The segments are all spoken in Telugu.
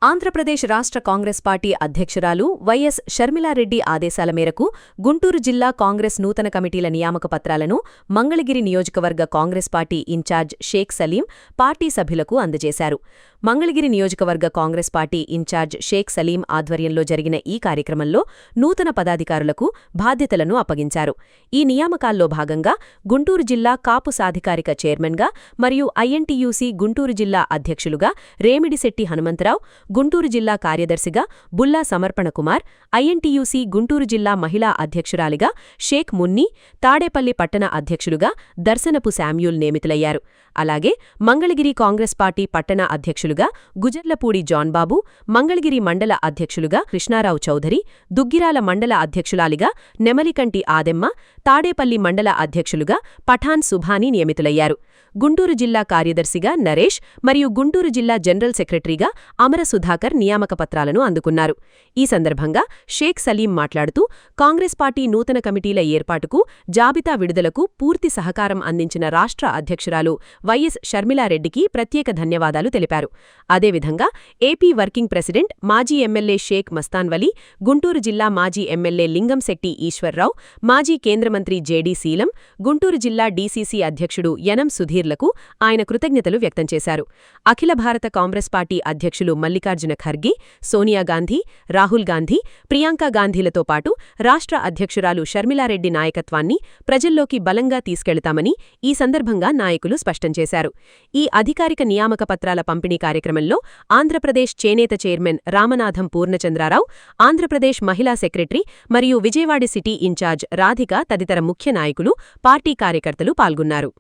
ఆంధ్రప్రదేశ్ రాష్ట్ర కాంగ్రెస్ పార్టీ అధ్యక్షురాలు వైఎస్ షర్మిలారెడ్డి ఆదేశాల మేరకు గుంటూరు జిల్లా కాంగ్రెస్ నూతన కమిటీల నియామక పత్రాలను మంగళగిరి నియోజకవర్గ Congress party incharge Sheikh Saleem party సభ్యులకు అందజేశారు. మంగళగిరి నియోజకవర్గ కాంగ్రెస్ పార్టీ ఇన్ఛార్జ్ షేక్ సలీం ఆధ్వర్యంలో జరిగిన ఈ కార్యక్రమంలో నూతన పదాధికారులకు బాధ్యతలను అప్పగించారు. ఈ నియామకాల్లో భాగంగా గుంటూరు జిల్లా కాపు సాధికారిక చైర్మన్గా మరియు ఐఎన్టీయూసీ గుంటూరు జిల్లా అధ్యక్షులుగా రేమిడిశెట్టి హనుమంతరావు, గుంటూరు జిల్లా కార్యదర్శిగా బుల్లా సమర్పణ కుమార్, ఐఎన్టీయూసీ గుంటూరు జిల్లా మహిళా అధ్యక్షురాలిగా షేక్ మున్ని, తాడేపల్లి పట్టణ అధ్యక్షులుగా దర్శనపు శామ్యూల్ నియమితులయ్యారు. అలాగే మంగళగిరి కాంగ్రెస్ పార్టీ పట్టణ అధ్యక్షులుగా గుజర్లపూడి జాన్బాబు, మంగళగిరి మండల అధ్యక్షులుగా కృష్ణారావు చౌదరి, దుగ్గిరాల మండల అధ్యక్షులాలిగా నెమలికంటి ఆదెమ్మ, తాడేపల్లి మండల అధ్యక్షులుగా పఠాన్ సుభాని నియమితులయ్యారు. గుంటూరు జిల్లా కార్యదర్శిగా నరేష్ మరియు గుంటూరు జిల్లా జనరల్ సెక్రటరీగా అమర సుధాకర్ నియామక పత్రాలను అందుకున్నారు. ఈ సందర్భంగా షేక్ సలీం మాట్లాడుతూ కాంగ్రెస్ పార్టీ నూతన కమిటీల ఏర్పాటుకు, జాబితా విడుదలకు పూర్తి సహకారం అందించిన రాష్ట్ర అధ్యక్షురాలు వైఎస్ షర్మిలారెడ్డికి ప్రత్యేక ధన్యవాదాలు తెలిపారు. అదేవిధంగా ఏపీ వర్కింగ్ ప్రెసిడెంట్, మాజీ ఎమ్మెల్యే షేక్ మస్తాన్వలీ, గుంటూరు జిల్లా మాజీ ఎమ్మెల్యే లింగంశెట్టి ఈశ్వర్రావు, మాజీ కేంద్ర మంత్రి జేడీ శీలం, గుంటూరు జిల్లా డీసీసీ అధ్యక్షుడు యనం సుధీర్లకు ఆయన కృతజ్ఞతలు వ్యక్తం చేశారు. అఖిల భారత కాంగ్రెస్ పార్టీ అధ్యక్షులు మల్లికార్జున ఖర్గే, సోనియా గాంధీ, రాహుల్ గాంధీ, ప్రియాంకా గాంధీలతో పాటు రాష్ట్ర అధ్యక్షురాలు షర్మిలారెడ్డి నాయకత్వాన్ని ప్రజల్లోకి బలంగా తీసుకెళతామని ఈ సందర్భంగా నాయకులు స్పష్టం చేశారు. ఈ అధికారిక నియామక పత్రాల పంపిణీ కార్యక్రమంలో ఆంధ్రప్రదేశ్ చేనేత చైర్మన్ రామనాథం పూర్ణచంద్రారావు, ఆంధ్రప్రదేశ్ మహిళా సెక్రటరీ మరియు విజయవాడ సిటీ ఇన్ఛార్జ్ రాధిక తదితర ముఖ్య నాయకులు, పార్టీ కార్యకర్తలు పాల్గొన్నారు.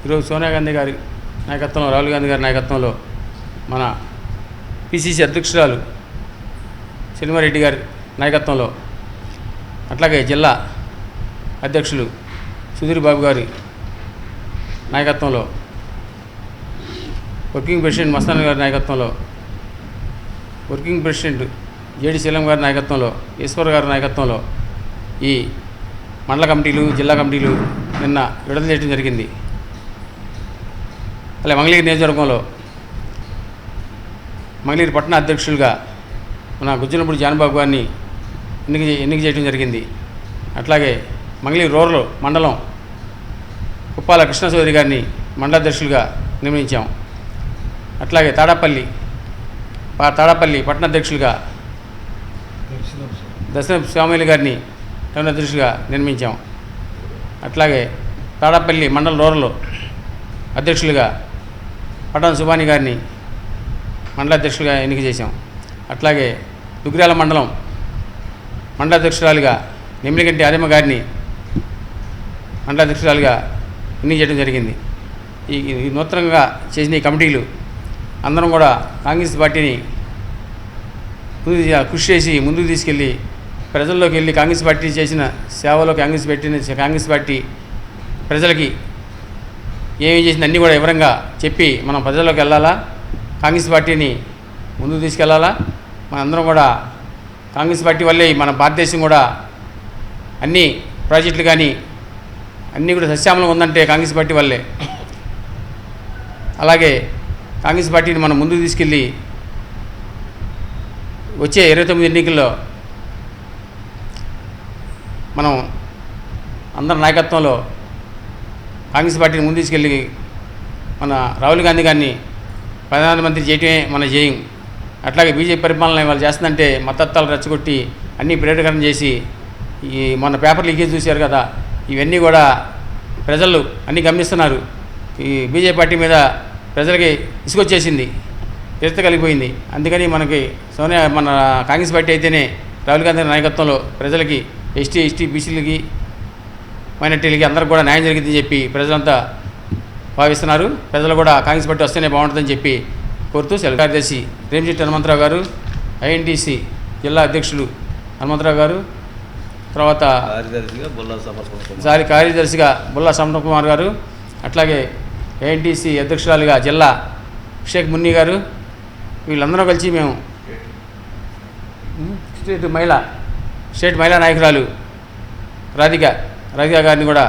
ఈరోజు సోనియా గాంధీ గారి నాయకత్వంలో, రాహుల్ గాంధీ గారి నాయకత్వంలో మన పిసిసి అధ్యక్షురాలు షర్మిలారెడ్డి గారి నాయకత్వంలో, అట్లాగే జిల్లా అధ్యక్షులు సుధీర్ బాబు గారి నాయకత్వంలో, వర్కింగ్ ప్రెసిడెంట్ మస్తాన్ గారి నాయకత్వంలో, వర్కింగ్ ప్రెసిడెంట్ జేడీ శీలం గారి నాయకత్వంలో, ఈశ్వర్ గారి నాయకత్వంలో ఈ మండల కమిటీలు, జిల్లా కమిటీలు నిన్న విడుదల చేయడం జరిగింది. అలాగే మంగళగిరి నియోజకవర్గంలో మంగళగిరి పట్టణ అధ్యక్షులుగా మన గుజ్జలపూడి జాన్బాబు గారిని ఎన్నిక చేయడం జరిగింది. అట్లాగే మంగళగిరి రూరల్ మండలం కుప్పాల కృష్ణ చౌదరి గారిని మండలాధ్యక్షులుగా నియమించాం. అట్లాగే తాడేపల్లి పట్టణ అధ్యక్షులుగా దర్శనపు స్వామిలు గారిని టౌన్ అధ్యక్షులుగా నిర్మించాం. అట్లాగే తాడేపల్లి మండల రూరల్ అధ్యక్షులుగా పఠాన్ సుభాని గారిని మండలాధ్యక్షులుగా ఎన్నిక చేశాం. అట్లాగే దుగ్గిరాల మండలం మండలాధ్యక్షురాలుగా నెమలికంటి ఆదెమ్మ గారిని మండలాధ్యక్షురాలుగా ఎన్నిక చేయడం జరిగింది. ఈ నూతనంగా చేసిన ఈ కమిటీలు అందరం కూడా కాంగ్రెస్ పార్టీని కృషి చేసి ముందుకు తీసుకెళ్ళి ప్రజల్లోకి వెళ్ళి కాంగ్రెస్ పార్టీ చేసిన సేవలో కాంగ్రెస్ పార్టీ ప్రజలకి ఏమేం చేసింది అన్నీ కూడా వివరంగా చెప్పి మనం ప్రజల్లోకి వెళ్ళాలా, కాంగ్రెస్ పార్టీని ముందుకు తీసుకెళ్లాలా. మనందరం కూడా కాంగ్రెస్ పార్టీ వల్లే మన భారతదేశం కూడా అన్ని ప్రాజెక్టులు కానీ అన్నీ కూడా సస్యామలం ఉందంటే కాంగ్రెస్ పార్టీ వల్లే. అలాగే కాంగ్రెస్ పార్టీని మనం ముందుకు తీసుకెళ్ళి వచ్చే 29 ఎన్నికల్లో మనం అందరి నాయకత్వంలో కాంగ్రెస్ పార్టీని ముందు తీసుకెళ్ళి మన రాహుల్ గాంధీ గారిని ప్రధానమంత్రి చేయటమే మన జయం. అట్లాగే బీజేపీ పరిపాలన వాళ్ళు చేస్తుందంటే మతత్వాలు రెచ్చగొట్టి అన్నీ ప్రేరేకరణ చేసి ఈ మన పేపర్ లీకేజ్ చూశారు కదా, ఇవన్నీ కూడా ప్రజలు అన్నీ గమనిస్తున్నారు. ఈ బీజేపీ పార్టీ మీద ప్రజలకి ఇసుకొచ్చేసింది, విరక్తి కలిగిపోయింది. అందుకని మన కాంగ్రెస్ పార్టీ అయితేనే రాహుల్ గాంధీ నాయకత్వంలో ప్రజలకి ఎస్టీ బీసీలకి మైనార్టీలకి అందరికి కూడా న్యాయం జరిగిందని చెప్పి ప్రజలంతా భావిస్తున్నారు. ప్రజలు కూడా కాంగ్రెస్ పార్టీ వస్తేనే బాగుంటుందని చెప్పి కోరుతూ కార్యదర్శి రేమిశెట్టి హనుమంతరావు గారు, ఐఎన్టీసీ జిల్లా అధ్యక్షులు హనుమంతరావు గారు, తర్వాత కార్యదర్శిగా బుల్లా సమర్పణ కుమార్ గారు, అట్లాగే ఐఎన్టీసీ అధ్యక్షురాలుగా జిల్లా షేక్ మున్ని గారు, వీళ్ళందరూ కలిసి మేము స్టేట్ మహిళా నాయకురాలు రాధిక గారిని కూడా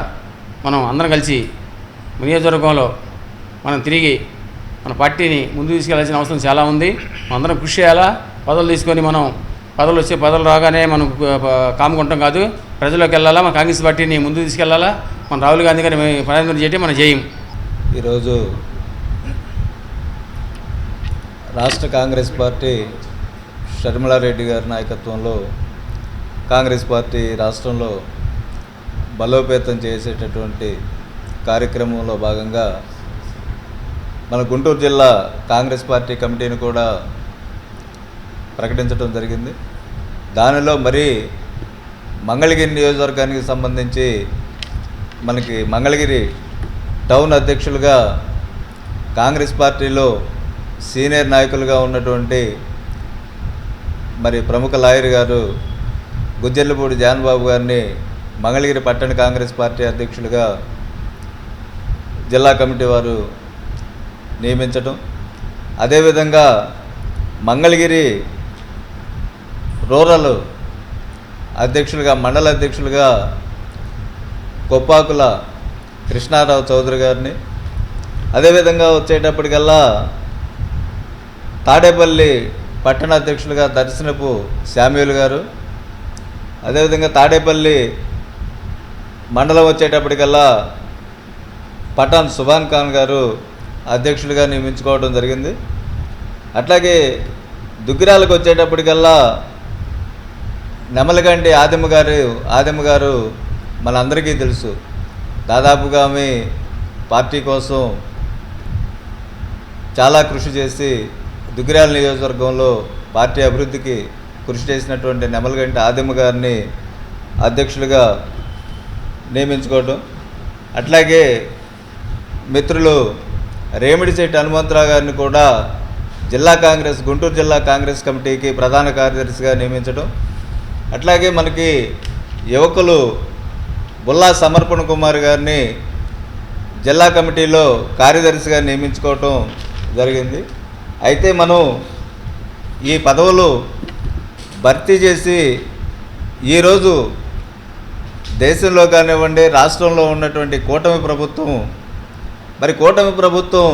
మనం అందరం కలిసి నియోజకవర్గంలో మనం తిరిగి మన పార్టీని ముందుకు తీసుకెళ్లాల్సిన అవసరం చాలా ఉంది. అందరం కృషి చేయాలా. పదవులు తీసుకొని మనం పదవులు రాగానే మనం కాముకుంటాం కాదు, ప్రజల్లోకి వెళ్ళాలా. మన కాంగ్రెస్ పార్టీని ముందుకు తీసుకెళ్లాలా. మన రాహుల్ గాంధీ గారిని ప్రధానమంత్రి చేయడం మన జయం. ఈరోజు రాష్ట్ర కాంగ్రెస్ పార్టీ షర్మిలారెడ్డి గారి నాయకత్వంలో కాంగ్రెస్ పార్టీ రాష్ట్రంలో బలోపేతం చేసేటటువంటి కార్యక్రమంలో భాగంగా మన గుంటూరు జిల్లా కాంగ్రెస్ పార్టీ కమిటీని కూడా ప్రకటించడం జరిగింది. దానిలో మరి మంగళగిరి నియోజకవర్గానికి సంబంధించి మనకి మంగళగిరి టౌన్ అధ్యక్షులుగా కాంగ్రెస్ పార్టీలో సీనియర్ నాయకులుగా ఉన్నటువంటి మరి ప్రముఖ లాయర్ గారు గుజ్జర్లపూడి జాన్బాబు గారిని మంగళగిరి పట్టణ కాంగ్రెస్ పార్టీ అధ్యక్షులుగా జిల్లా కమిటీ వారు నియమించటం, అదేవిధంగా మంగళగిరి రూరల్ అధ్యక్షులుగా మండల అధ్యక్షులుగా కొప్పాకుల కృష్ణారావు చౌదరి గారిని, అదేవిధంగా వచ్చేటప్పటికల్లా తాడేపల్లి పట్టణ అధ్యక్షులుగా దర్శనపు శామ్యూల్ గారు, అదేవిధంగా తాడేపల్లి మండలం వచ్చేటప్పటికల్లా పఠాన్ సుభాన్ ఖాన్ గారు అధ్యక్షులుగా నియమించుకోవడం జరిగింది. అట్లాగే దుగ్గిరాలకు వచ్చేటప్పటికల్లా నెమలగంటి ఆదిమ్మ గారు మనందరికీ తెలుసు. దాదాపుగా ఆమె పార్టీ కోసం చాలా కృషి చేసి దుగ్గిరాల నియోజకవర్గంలో పార్టీ అభివృద్ధికి కృషి చేసినటువంటి నెమలగంటి ఆదిమ్మ గారిని అధ్యక్షులుగా నియమించుకోవటం, అట్లాగే మిత్రులు రేమిడిశెట్టి హనుమంతరావు గారిని కూడా గుంటూరు జిల్లా కాంగ్రెస్ కమిటీకి ప్రధాన కార్యదర్శిగా నియమించడం, అట్లాగే మనకి యువకులు బుల్లా సమర్పణ కుమార్ గారిని జిల్లా కమిటీలో కార్యదర్శిగా నియమించుకోవటం జరిగింది. అయితే మనం ఈ పదవులు భర్తీ చేసి ఈరోజు దేశంలో కానివ్వండి రాష్ట్రంలో ఉన్నటువంటి కూటమి ప్రభుత్వం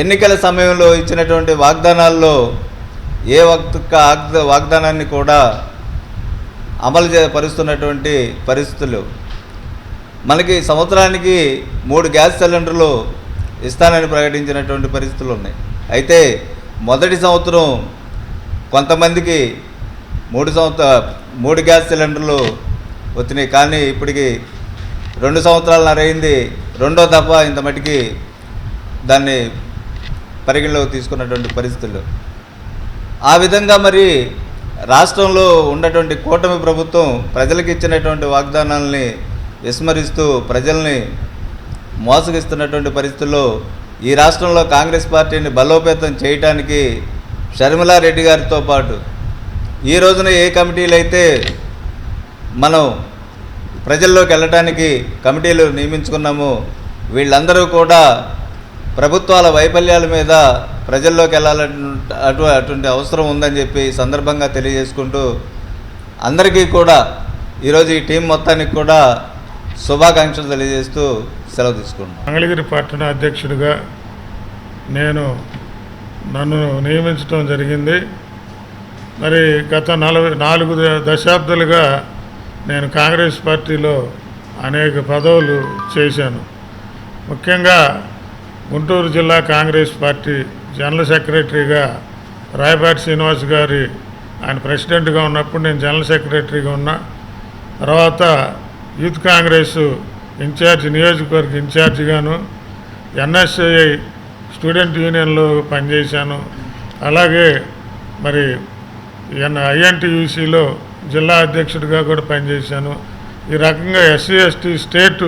ఎన్నికల సమయంలో ఇచ్చినటువంటి వాగ్దానాల్లో ఏ ఒక్క వాగ్దానాన్ని కూడా అమలు పరుస్తున్నటువంటి పరిస్థితులు. మనకి సంవత్సరానికి 3 గ్యాస్ సిలిండర్లు ఇస్తానని ప్రకటించినటువంటి పరిస్థితులు ఉన్నాయి. అయితే మొదటి సంవత్సరం కొంతమందికి 3 గ్యాస్ సిలిండర్లు వచ్చినాయి, కానీ ఇప్పటికి 2 సంవత్సరాలన్నర అయింది. రెండో దఫ ఇంత మటుకి దాన్ని పరిగణలోకి తీసుకున్నటువంటి పరిస్థితులు. ఆ విధంగా మరి రాష్ట్రంలో ఉన్నటువంటి కూటమి ప్రభుత్వం ప్రజలకు ఇచ్చినటువంటి వాగ్దానాలని విస్మరిస్తూ ప్రజల్ని మోసగిస్తున్నటువంటి పరిస్థితుల్లో ఈ రాష్ట్రంలో కాంగ్రెస్ పార్టీని బలోపేతం చేయడానికి షర్మిలారెడ్డి గారితో పాటు ఈ రోజున ఏ కమిటీలు అయితే మనం ప్రజల్లోకి వెళ్ళటానికి కమిటీలు నియమించుకున్నామో వీళ్ళందరూ కూడా ప్రభుత్వాల వైఫల్యాల మీద ప్రజల్లోకి అటువంటి అవసరం ఉందని చెప్పి సందర్భంగా తెలియజేసుకుంటూ అందరికీ కూడా ఈరోజు ఈ టీం మొత్తానికి కూడా శుభాకాంక్షలు తెలియజేస్తూ సెలవు తీసుకుంటున్నాను. మంగళగిరి పట్టణ అధ్యక్షుడిగా నన్ను నియమించడం జరిగింది. మరి గత 4 దశాబ్దాలుగా నేను కాంగ్రెస్ పార్టీలో అనేక పదవులు చేశాను. ముఖ్యంగా గుంటూరు జిల్లా కాంగ్రెస్ పార్టీ జనరల్ సెక్రటరీగా రాయపాటి శ్రీనివాస్ గారి ఆయన ప్రెసిడెంట్గా ఉన్నప్పుడు నేను జనరల్ సెక్రటరీగా ఉన్నా. తర్వాత యూత్ కాంగ్రెస్ నియోజకవర్గ ఇన్ఛార్జిగాను, ఎన్ఎస్ఐ స్టూడెంట్ యూనియన్లో పనిచేశాను. అలాగే మరి ఐఎన్టీయూసీలో జిల్లా అధ్యక్షుడిగా కూడా పనిచేశాను. ఈ రకంగా ఎస్సీ ఎస్టీ స్టేట్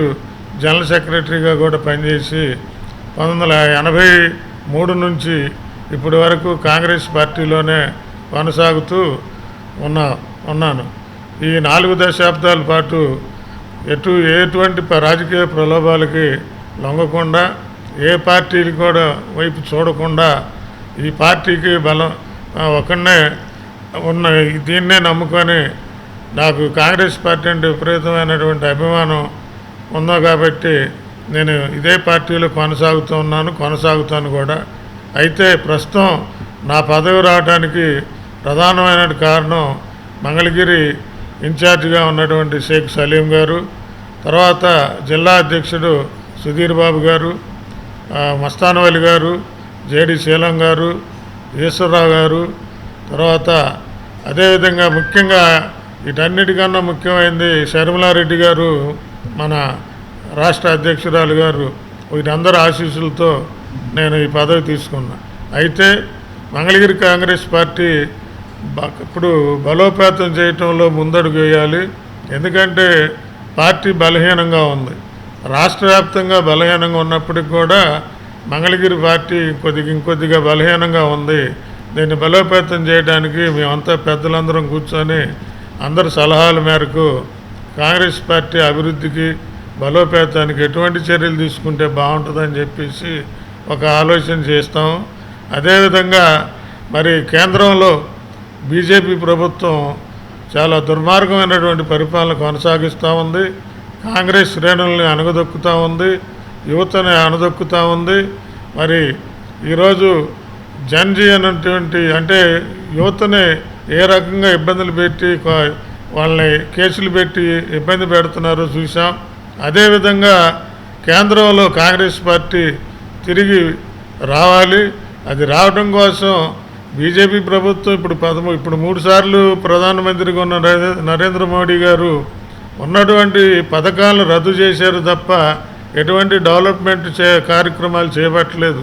జనరల్ సెక్రటరీగా కూడా పనిచేసి 1983 నుంచి ఇప్పటి వరకు కాంగ్రెస్ పార్టీలోనే కొనసాగుతూ ఉన్నాను. ఈ 4 దశాబ్దాల పాటు ఎటువంటి రాజకీయ ప్రలోభాలకి లొంగకుండా, ఏ పార్టీలు కూడా వైపు చూడకుండా ఈ పార్టీకి బలం ఒకనే దీన్నే నమ్ముకొని నాకు కాంగ్రెస్ పార్టీ అంటే విపరీతమైనటువంటి అభిమానం ఉందో కాబట్టి నేను ఇదే పార్టీలో కొనసాగుతాను కూడా. అయితే ప్రస్తుతం నా పదవి రావడానికి ప్రధానమైన కారణం మంగళగిరి ఇన్ఛార్జిగా ఉన్నటువంటి షేక్ సలీం గారు, తర్వాత జిల్లా అధ్యక్షుడు సుధీర్ బాబు గారు, మస్తానవలి గారు, జేడి శీలం గారు, ఈశ్వరరావు గారు, తర్వాత అదేవిధంగా ముఖ్యంగా వీటన్నిటికన్నా ముఖ్యమైనది షర్మిలారెడ్డి గారు, మన రాష్ట్ర అధ్యక్షురాలు గారు, వీరందరి ఆశీస్సులతో నేను ఈ పదవి తీసుకున్నా. అయితే మంగళగిరి కాంగ్రెస్ పార్టీ ఇప్పుడు బలోపేతం చేయటంలో ముందడుగు వేయాలి. ఎందుకంటే పార్టీ బలహీనంగా ఉంది. రాష్ట్ర వ్యాప్తంగా బలహీనంగా ఉన్నప్పటికి కూడా మంగళగిరి పార్టీ ఇంకొద్దిగా బలహీనంగా ఉంది. దీన్ని బలోపేతం చేయడానికి మేమంతా పెద్దలందరం కూర్చొని అందరి సలహాల మేరకు కాంగ్రెస్ పార్టీ అభివృద్ధికి బలోపేతానికి ఎటువంటి చర్యలు తీసుకుంటే బాగుంటుందని చెప్పేసి ఒక ఆలోచన చేస్తాం. అదేవిధంగా మరి కేంద్రంలో బీజేపీ ప్రభుత్వం చాలా దుర్మార్గమైనటువంటి పరిపాలన కొనసాగిస్తూ ఉంది. కాంగ్రెస్ శ్రేణుల్ని అణగదొక్కుతూ ఉంది, యువతని అణగదొక్కుతూ ఉంది. మరి ఈరోజు జన్జీ అనేటువంటి అంటే యువతని ఏ రకంగా ఇబ్బందులు పెట్టి వాళ్ళని కేసులు పెట్టి ఇబ్బంది పెడుతున్నారో చూసాం. అదేవిధంగా కేంద్రంలో కాంగ్రెస్ పార్టీ తిరిగి రావాలి. అది రావడం కోసం బీజేపీ ప్రభుత్వం ఇప్పుడు 3 సార్లు ప్రధానమంత్రిగా ఉన్న నరేంద్ర మోడీ గారు ఉన్నటువంటి పథకాలను రద్దు చేశారు తప్ప ఎటువంటి డెవలప్మెంట్ కార్యక్రమాలు చేపట్టలేదు.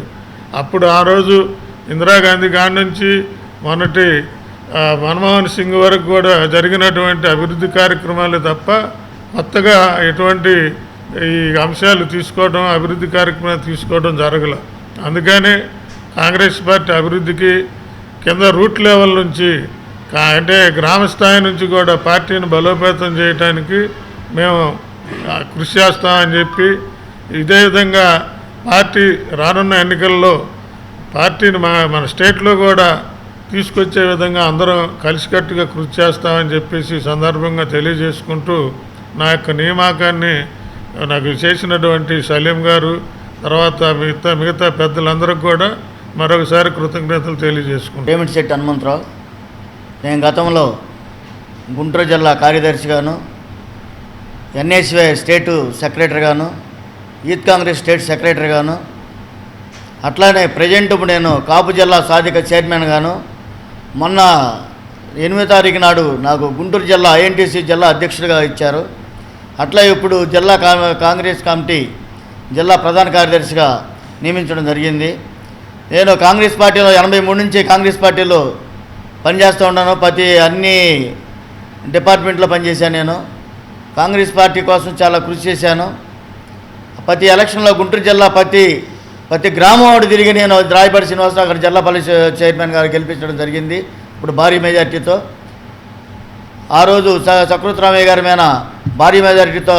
అప్పుడు ఆ రోజు ఇందిరాగాంధీ కాడి నుంచి మొన్నటి మన్మోహన్ సింగ్ వరకు కూడా జరిగినటువంటి అభివృద్ధి కార్యక్రమాలే తప్ప కొత్తగా ఎటువంటి ఈ అంశాలు తీసుకోవడం, అభివృద్ధి కార్యక్రమాలు తీసుకోవడం జరగల. అందుకనే కాంగ్రెస్ పార్టీ అభివృద్ధికి కింద రూట్ లెవెల్ నుంచి అంటే గ్రామ స్థాయి నుంచి కూడా పార్టీని బలోపేతం చేయడానికి మేము కృషి చేస్తామని చెప్పి, ఇదే విధంగా పార్టీ రానున్న ఎన్నికల్లో పార్టీని మన స్టేట్లో కూడా తీసుకొచ్చే విధంగా అందరం కలిసికట్టుగా కృషి చేస్తామని చెప్పేసి సందర్భంగా తెలియజేసుకుంటూ నా యొక్క నియామకాన్ని నాకు చేసినటువంటి సలీం గారు, తర్వాత మిగతా పెద్దలందరికీ కూడా మరొకసారి కృతజ్ఞతలు తెలియజేసుకుంటాం. పేమెంట్ హనుమంతరావు. నేను గతంలో గుంటూరు జిల్లా కార్యదర్శిగాను, ఎన్ఎస్వై స్టేటు సెక్రటరీగాను, యూత్ కాంగ్రెస్ స్టేట్ సెక్రటరీగాను, అట్లానే ప్రజెంట్ ఇప్పుడు నేను కాపు జిల్లా సాధిక చైర్మన్గాను, మొన్న 8వ తారీఖు నాడు నాకు గుంటూరు జిల్లా ఐఎన్టీసీ జిల్లా అధ్యక్షుడిగా ఇచ్చారు. అట్లా ఇప్పుడు జిల్లా కాంగ్రెస్ కమిటీ జిల్లా ప్రధాన కార్యదర్శిగా నియమించడం జరిగింది. నేను కాంగ్రెస్ పార్టీలో 83 నుంచి కాంగ్రెస్ పార్టీలో పనిచేస్తూ ఉన్నాను. అన్ని డిపార్ట్మెంట్లో పనిచేశాను. నేను కాంగ్రెస్ పార్టీ కోసం చాలా కృషి చేశాను. ప్రతి ఎలక్షన్లో గుంటూరు జిల్లా ప్రతి గ్రామం వాడు తిరిగి నేను రాయపాటి శ్రీనివాసరావు గారు జిల్లా పరిషత్ చైర్మన్ గారు గెలిపించడం జరిగింది ఇప్పుడు భారీ మెజార్టీతో. ఆ రోజు సకృతరామయ్య గారి మీద భారీ మెజార్టీతో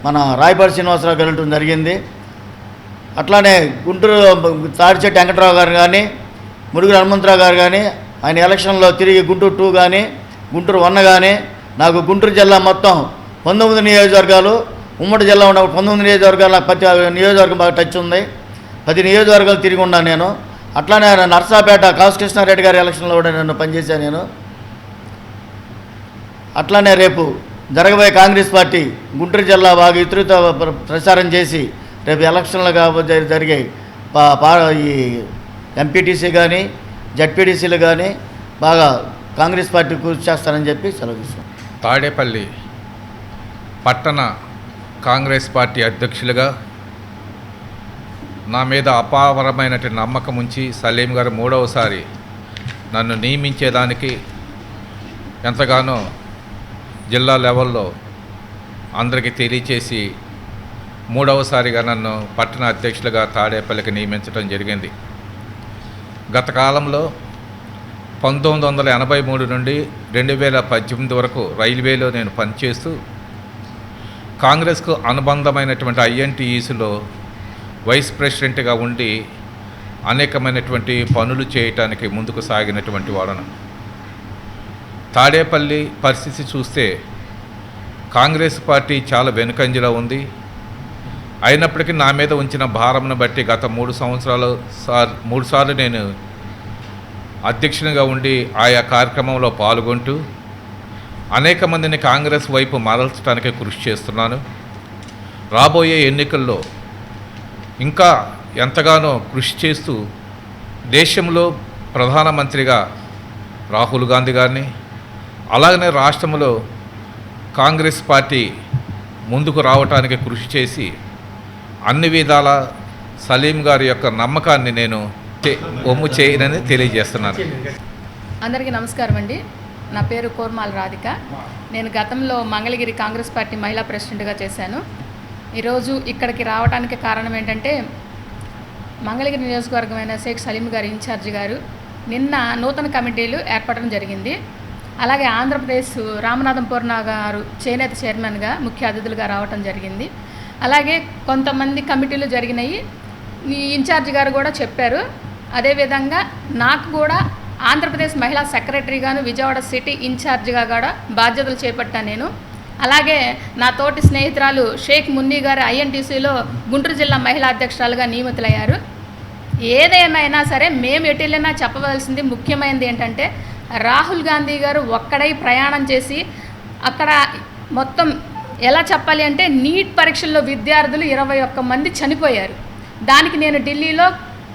మన రాయపాటి శ్రీనివాసరావు గెలవడం జరిగింది. అట్లానే గుంటూరు తాడిచెట్టి వెంకటరావు గారు కానీ, ముడుగురు హనుమంతరావు గారు కానీ ఆయన ఎలక్షన్లో తిరిగి గుంటూరు 2 కానీ గుంటూరు 1 కానీ నాకు గుంటూరు జిల్లా మొత్తం 19 నియోజకవర్గాలు, ఉమ్మడి జిల్లా ఉన్న 19 నియోజకవర్గాల ప్రతి నియోజకవర్గం బాగా టచ్ ఉంది. 10 నియోజకవర్గాలు తిరిగి ఉన్నాను నేను. అట్లానే నర్సాపేట కాసు కృష్ణారెడ్డి గారి ఎలక్షన్లో కూడా నేను పనిచేశాను నేను. అట్లానే రేపు జరగబోయే కాంగ్రెస్ పార్టీ గుంటూరు జిల్లా బాగా విస్తృత ప్రచారం చేసి రేపు ఎలక్షన్లు కాబట్టి జరిగే ఈ ఎంపీటీసీ కానీ జడ్పీటీసీలు కానీ బాగా కాంగ్రెస్ పార్టీ కృషి చేస్తానని చెప్పి సెలవు తీసుకున్నాను. తాడేపల్లి పట్టణ కాంగ్రెస్ పార్టీ అధ్యక్షులుగా నా మీద అపారమైనటువంటి నమ్మకం ఉంచి సలీం గారు 3వసారి నన్ను నియమించేదానికి ఎంతగానో జిల్లా లెవెల్లో అందరికీ తెలియచేసి 3వసారిగా నన్ను పట్టణ అధ్యక్షులుగా తాడేపల్లికి నియమించడం జరిగింది. గత కాలంలో 1983 నుండి 2018 వరకు రైల్వేలో నేను పనిచేస్తూ కాంగ్రెస్కు అనుబంధమైనటువంటి ఐఎన్టీఈసీలో వైస్ ప్రెసిడెంట్గా ఉండి అనేకమైనటువంటి పనులు చేయటానికి ముందుకు సాగినటువంటి వాడను. తాడేపల్లి పరిస్థితి చూస్తే కాంగ్రెస్ పార్టీ చాలా వెనుకంజలో ఉంది. అయినప్పటికీ నా మీద ఉంచిన భారంను బట్టి గత 3 సంవత్సరాలు 3 సార్లు నేను అధ్యక్షునిగా ఉండి ఆయా కార్యక్రమంలో పాల్గొంటూ అనేక మందిని కాంగ్రెస్ వైపు మరల్చడానికి కృషి చేస్తున్నాను. రాబోయే ఎన్నికల్లో ఇంకా ఎంతగానో కృషి చేస్తూ దేశంలో ప్రధానమంత్రిగా రాహుల్ గాంధీ గారిని, అలాగనే రాష్ట్రంలో కాంగ్రెస్ పార్టీ ముందుకు రావటానికి కృషి చేసి అన్ని విధాల సలీం గారి యొక్క నమ్మకాన్ని నేను ఒమ్ము చేయనని తెలియజేస్తున్నాను. అందరికీ నమస్కారం అండి. నా పేరు కోర్మాల రాధిక. నేను గతంలో మంగళగిరి కాంగ్రెస్ పార్టీ మహిళా ప్రెసిడెంట్గా చేశాను. ఈరోజు ఇక్కడికి రావడానికి కారణం ఏంటంటే, మంగళగిరి నియోజకవర్గమైన షేక్ సలీం గారు ఇన్ఛార్జి గారు నిన్న నూతన కమిటీలు ఏర్పడడం జరిగింది. అలాగే ఆంధ్రప్రదేశ్ రామనాథం పూర్ణ గారు చేనేత చైర్మన్గా ముఖ్య అతిథులుగా రావడం జరిగింది. అలాగే కొంతమంది కమిటీలు జరిగినాయి, ఈ ఇన్ఛార్జి గారు కూడా చెప్పారు. అదేవిధంగా నాకు కూడా ఆంధ్రప్రదేశ్ మహిళా సెక్రటరీగాను, విజయవాడ సిటీ ఇన్ఛార్జిగా కూడా బాధ్యతలు చేపట్టాను నేను. అలాగే నా తోటి స్నేహితురాలు షేక్ మున్నీ గారు ఐఎన్టీసీలో గుంటూరు జిల్లా మహిళా అధ్యక్షురాలుగా నియమితులయ్యారు. ఏదేమైనా సరే మేము ఎటు వెళ్ళినా చెప్పవలసింది ముఖ్యమైనది ఏంటంటే, రాహుల్ గాంధీ గారు ఒక్కడై ప్రయాణం చేసి అక్కడ మొత్తం ఎలా చెప్పాలి అంటే, నీట్ పరీక్షల్లో విద్యార్థులు 21 మంది చనిపోయారు. దానికి నేను ఢిల్లీలో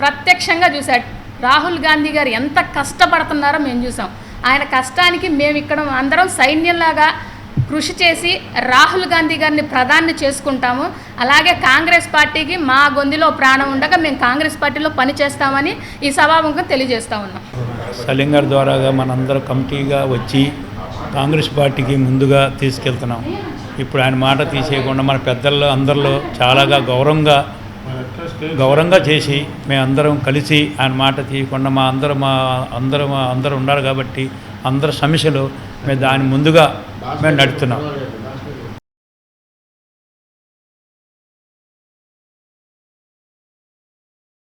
ప్రత్యక్షంగా చూశాను. రాహుల్ గాంధీ గారు ఎంత కష్టపడుతున్నారో మేము చూసాం. ఆయన కష్టానికి మేము ఇక్కడ అందరం సైన్యంలాగా కృషి చేసి రాహుల్ గాంధీ గారిని ప్రధాని చేసుకుంటాము. అలాగే కాంగ్రెస్ పార్టీకి మా గొంతులో ప్రాణం ఉండగా మేము కాంగ్రెస్ పార్టీలో పనిచేస్తామని ఈ సభాముఖంగా తెలియజేస్తా ఉన్నాం. సలీం గారి ద్వారాగా మనందరం కమిటీగా వచ్చి కాంగ్రెస్ పార్టీకి ముందుగా తీసుకెళ్తున్నాం. ఇప్పుడు ఆయన మాట తీసేయకుండా మన పెద్దల్లో అందరిలో చాలాగా గౌరవంగా చేసి మేమందరం కలిసి ఆయన మాట తీయకుండా అందరూ ఉన్నారు కాబట్టి అందరి సమస్యలు మేము దాని ముందుగా మేము నడుపుతున్నాం.